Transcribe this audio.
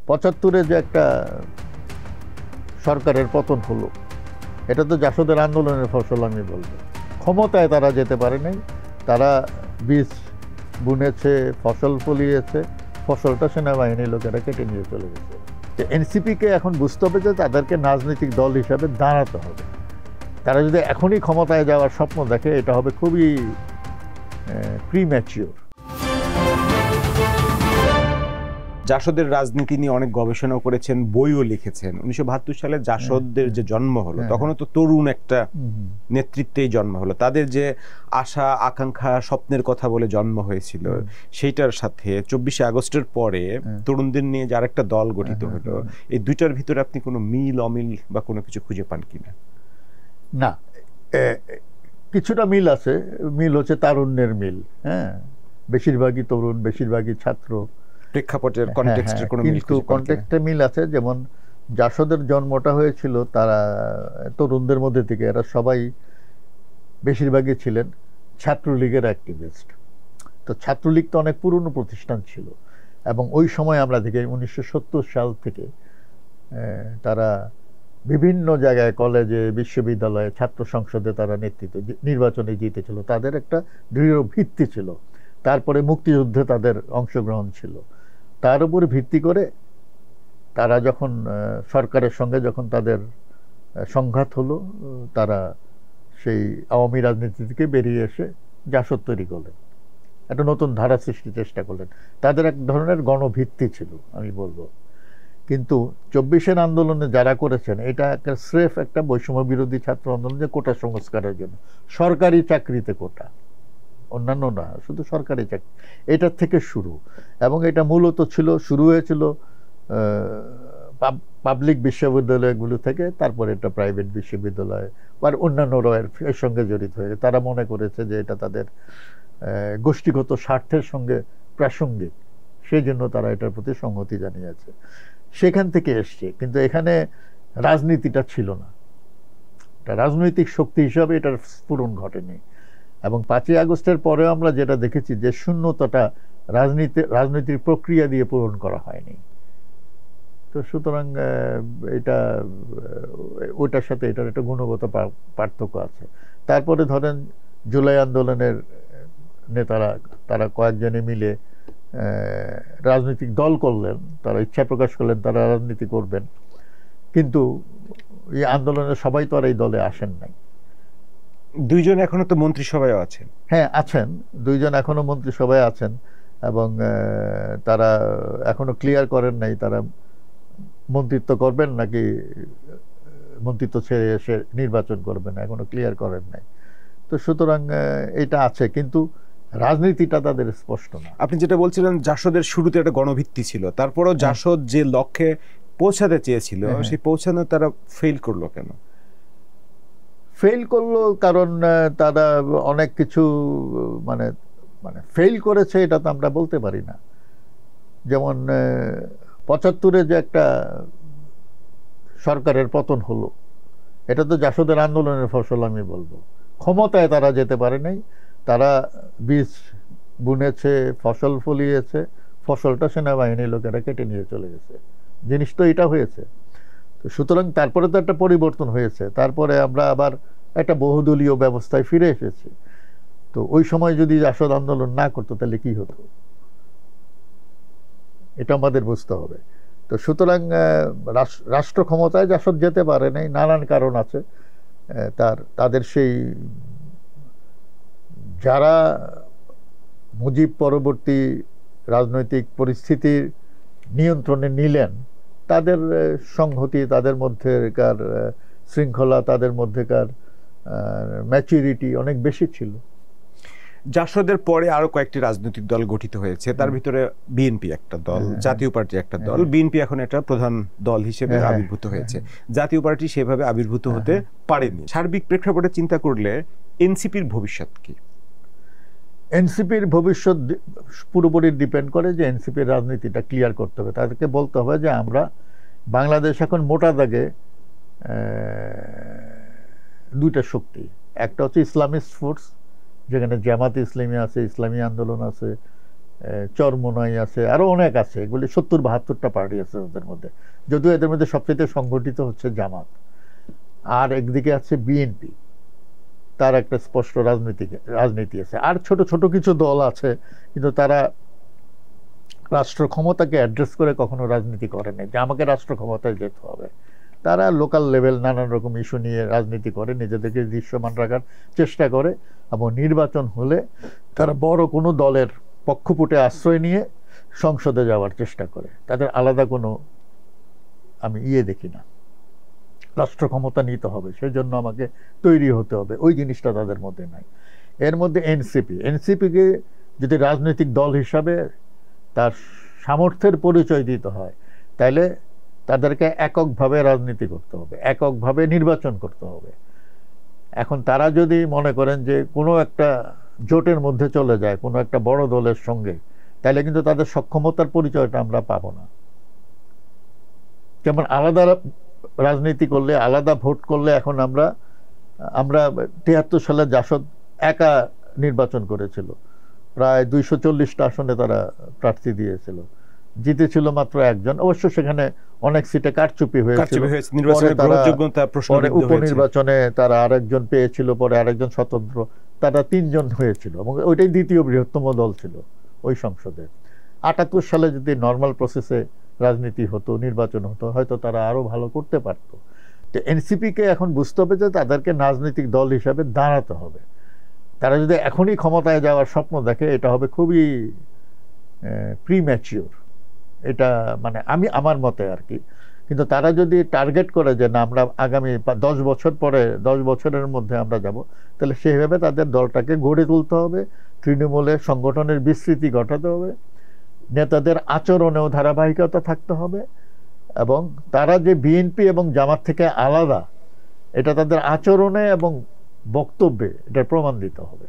৭৫-এ যে একটা সরকারের পতন হলো, এটা তো জাসদের আন্দোলনের ফসল আমি বলবো। ক্ষমতায় তারা যেতে পারে নাই, তারা বীজ বুনেছে, ফসল ফলিয়েছে, ফসলটা সেনাবাহিনীর লোকেরা কেটে নিয়ে চলে গেছে। এনসিপিকে এখন বুঝতে হবে যে তাদেরকে রাজনৈতিক দল হিসাবে দাঁড়াতে হবে। তারা যদি এখনই ক্ষমতায় যাওয়ার স্বপ্ন দেখে, এটা হবে খুবই প্রিম্যাচিওর। জাসদের রাজনীতি নিয়ে অনেক গবেষণা করেছেন, বইও লিখেছেন। 1972 সালে জাসদের যে জন্ম হলো, তখনও তো তরুণ একটা নেতৃত্বেই জন্ম হলো। তাদের যে আশা, আকাঙ্ক্ষা, স্বপ্নের কথা বলে জন্ম হয়েছিল, সেইটার সাথে 24শে আগস্টের পরে তরুণদের নিয়ে যার একটা দল গঠিত হলো, এই দুইটার ভিতরে আপনি কোনো মিল অমিল বা কোনো কিছু খুঁজে পান কিনা? না, কিছুটা মিল আছে। মিল হচ্ছে তারুণ্যের মিল। হ্যাঁ, বেশিরভাগই তরুণ, বেশিরভাগই ছাত্র। প্রেক্ষাপটের কনটেক্সটের কোনো মিল, কিন্তু কনটেক্সটে মিল আছে। যেমন জাসদের জন্মটা হয়েছিল তারা তরুণদের মধ্যে থেকে, এরা সবাই বেশিরভাগই ছিলেন ছাত্রলীগের অ্যাক্টিভিস্ট। তো ছাত্রলীগ তো অনেক পুরনো প্রতিষ্ঠান ছিল, এবং ওই সময় আমরা দেখি 1970 সাল থেকে তারা বিভিন্ন জায়গায়, কলেজে, বিশ্ববিদ্যালয়ে, ছাত্র সংসদে তারা নেতৃত্ব, নির্বাচনে জিতেছিল। তাদের একটা দৃঢ় ভিত্তি ছিল। তারপরে মুক্তিযুদ্ধে তাদের অংশগ্রহণ ছিল। তার উপর ভিত্তি করে তারা যখন সরকারের সঙ্গে যখন তাদের সংঘাত হলো, তারা সেই আওয়ামী রাজনীতি থেকে বেরিয়ে এসে জাসদ তৈরি করলেন, একটা নতুন ধারা সৃষ্টির চেষ্টা করলেন। তাদের এক ধরনের গণভিত্তি ছিল আমি বলবো। কিন্তু 24-এর আন্দোলনে যারা করেছেন, এটা একটা স্রেফ একটা বৈষম্য বিরোধী ছাত্র আন্দোলন, যে কোটা সংস্কারের জন্য, সরকারি চাকরিতে কোটা, অন্যান্য না, শুধু সরকারি চাকরি, এটার থেকে শুরু। এবং এটা মূলত শুরু হয়েছিল পাবলিক বিশ্ববিদ্যালয়গুলো থেকে, তারপরে এটা প্রাইভেট বিশ্ববিদ্যালয় বা অন্যান্যরা এর সঙ্গে জড়িত হয়েছে। তারা মনে করেছে যে এটা তাদের গোষ্ঠীগত স্বার্থের সঙ্গে প্রাসঙ্গিক, সেই জন্য তারা এটার প্রতি সংহতি জানিয়েছে। সেখান থেকে এসছে, কিন্তু এখানে রাজনীতিটা ছিল না। এটা রাজনৈতিক শক্তি হিসাবে এটার স্ফুরণ ঘটেনি। এবং 5ই আগস্টের পরেও আমরা যেটা দেখেছি, যে শূন্যতাটা রাজনীতির প্রক্রিয়া দিয়ে পূরণ করা হয়নি। তো সুতরাং এটা ওইটার সাথে এটার একটা গুণগত পার্থক্য আছে। তারপরে ধরেন জুলাই আন্দোলনের নেতারা, তারা কয়েকজনে মিলে রাজনৈতিক দল করলেন, তারা ইচ্ছা প্রকাশ করলেন তারা রাজনীতি করবেন, কিন্তু এই আন্দোলনে সবাই তো আর এই দলে আসেন নাই। দুইজন এখনো তো মন্ত্রিসভায় আছেন। হ্যাঁ, আছেন, দুইজন এখনো মন্ত্রিসভায় আছেন, এবং তারা এখনো ক্লিয়ার করেন নাই তারা মন্ত্রিত্ব করবেন নাকি মন্ত্রিত্ব ছেড়ে এসে নির্বাচন করবেন, এখনো ক্লিয়ার করেন নাই। তো সুতরাং এটা আছে, কিন্তু রাজনীতিটা তাদের স্পষ্ট না। আপনি যেটা বলছিলেন, জাসদের শুরুতে একটা গণভিত্তি ছিল, তারপরও জাসদ যে লক্ষ্যে পৌঁছাতে চেয়েছিল, সেই পৌঁছানো তারা ফেল করলো কেন? ফেল করলো কারণ তারা অনেক কিছু মানে ফেল করেছে, এটা তো আমরা বলতে পারি না। যেমন 75-এ যে একটা সরকারের পতন হলো, এটা তো জাসদের আন্দোলনের ফসল আমি বলবো। ক্ষমতায় তারা যেতে পারে নাই, তারা বীজ বুনেছে, ফসল ফলিয়েছে, ফসলটা সেনাবাহিনীর লোকেরা কেটে নিয়ে চলে গেছে। জিনিস তো এটা হয়েছে। তো সুতরাং তারপরে তো একটা পরিবর্তন হয়েছে, তারপরে আমরা আবার একটা বহুদলীয় ব্যবস্থায় ফিরে এসেছি। তো ওই সময় যদি জাসদ আন্দোলন না করতো, তাহলে কি হতো, এটা আমাদের বুঝতে হবে। তো সুতরাং রাষ্ট্র ক্ষমতায় জাসদ যেতে পারে নাই, নানান কারণ আছে। তাদের সেই যারা মুজিব পরবর্তী রাজনৈতিক পরিস্থিতির নিয়ন্ত্রণে নিলেন, তাদের সংহতি, তাদের মধ্যেকার শৃঙ্খলা, তাদের মধ্যেকার ম্যাচুরিটি অনেক বেশি ছিল। জাসদের পরে আরো কয়েকটি রাজনৈতিক দল গঠিত হয়েছে, তার ভিতরে বিএনপি একটা দল, জাতীয় পার্টি একটা দল। বিএনপি এখন একটা প্রধান দল হিসেবে আবির্ভূত হয়েছে, জাতীয় পার্টি সেভাবে আবির্ভূত হতে পারেনি। সার্বিক প্রেক্ষাপটে চিন্তা করলে এনসিপির ভবিষ্যৎ কি? এনসিপির ভবিষ্যৎ পুরোপুরি ডিপেন্ড করে যে এনসিপির রাজনীতিটা ক্লিয়ার করতে হবে। তাদেরকে বলতে হবে যে আমরা বাংলাদেশ এখন মোটা দাগে দুইটা শক্তি, একটা হচ্ছে ইসলামিস্ট ফোর্স, যেখানে জামাত ইসলামী আছে, ইসলামী আন্দোলন আছে, চরমোনাই আছে, আরো অনেক আছে, এগুলি ৭০-৭২টা পার্টি আছে ওদের মধ্যে, যদিও এদের মধ্যে সবচেয়ে সংগঠিত হচ্ছে জামাত। আর একদিকে আছে বিএনপি, তার একটা স্পষ্ট রাজনীতি আছে। আর ছোট ছোট কিছু দল আছে, কিন্তু তারা রাষ্ট্র ক্ষমতাকে অ্যাড্রেস করে কখনো রাজনীতি করে নাই যে আমাকে রাষ্ট্র ক্ষমতায় যেতে হবে। তারা লোকাল লেভেল নানান রকম ইস্যু নিয়ে রাজনীতি করে, নিজেদেরকে দৃশ্যমান রাখার চেষ্টা করে, এবং নির্বাচন হলে তারা বড় কোনো দলের পক্ষপুটে আশ্রয় নিয়ে সংসদে যাওয়ার চেষ্টা করে। তাদের আলাদা কোনো আমি দেখি না, রাষ্ট্র ক্ষমতা নিতে হবে সেই জন্য আমাকে তৈরি হতে হবে, ওই জিনিসটা তাদের মধ্যে নাই। এর মধ্যে এনসিপিকে যদি রাজনৈতিক দল হিসাবে তার সামর্থ্যের পরিচয় দিতে হয়, তাহলে তাদেরকে এককভাবে রাজনীতি করতে হবে, এককভাবে নির্বাচন করতে হবে। এখন তারা যদি মনে করেন যে কোনো একটা জোটের মধ্যে চলে যায় কোনো একটা বড় দলের সঙ্গে, তাহলে কিন্তু তাদের সক্ষমতার পরিচয়টা আমরা পাবো না। যেমন আলাদা রাজনীতি করলে, আলাদা ভোট করলে, এখন আমরা ৭৩ সালে জাসদ একা নির্বাচন করেছিল, প্রায় ২৪০টা আসনে তারা প্রার্থী দিয়েছিল, জিতেছিল মাত্র একজন। অবশ্য সেখানে অনেক সিটে কারচুপি হয়েছিল, পরে উপনির্বাচনে তারা আরেকজন পেয়েছিল, পরে আরেকজন স্বতন্ত্র, তারা ৩ জন হয়েছিল, এবং ওইটাই দ্বিতীয় বৃহত্তম দল ছিল ওই সংসদে। ৭৮ সালে যদি নর্মাল প্রসেসে রাজনীতি হতো, নির্বাচন হতো, হয়তো তারা আরো ভালো করতে পারত। তো এনসিপিকে এখন বুঝতে হবে যে তাদেরকে রাজনৈতিক দল হিসাবে দাঁড়াতে হবে। তারা যদি এখনই ক্ষমতায় যাওয়ার স্বপ্ন দেখে, এটা হবে খুবই প্রিম্যাচিওর, এটা মানে আমার মতে আর কি। কিন্তু তারা যদি টার্গেট করে যে না আমরা আগামী 10 বছর পরে, 10 বছরের মধ্যে আমরা যাব, তাহলে সেইভাবে তাদের দলটাকে গড়ে তুলতে হবে, তৃণমূলে সংগঠনের বিস্তৃতি ঘটাতে হবে, নেতাদের আচরণেও ধারাবাহিকতা থাকতে হবে, এবং তারা যে বিএনপি এবং জামাত থেকে আলাদা, এটা তাদের আচরণে এবং বক্তব্যে এটার প্রমাণ দিতে হবে।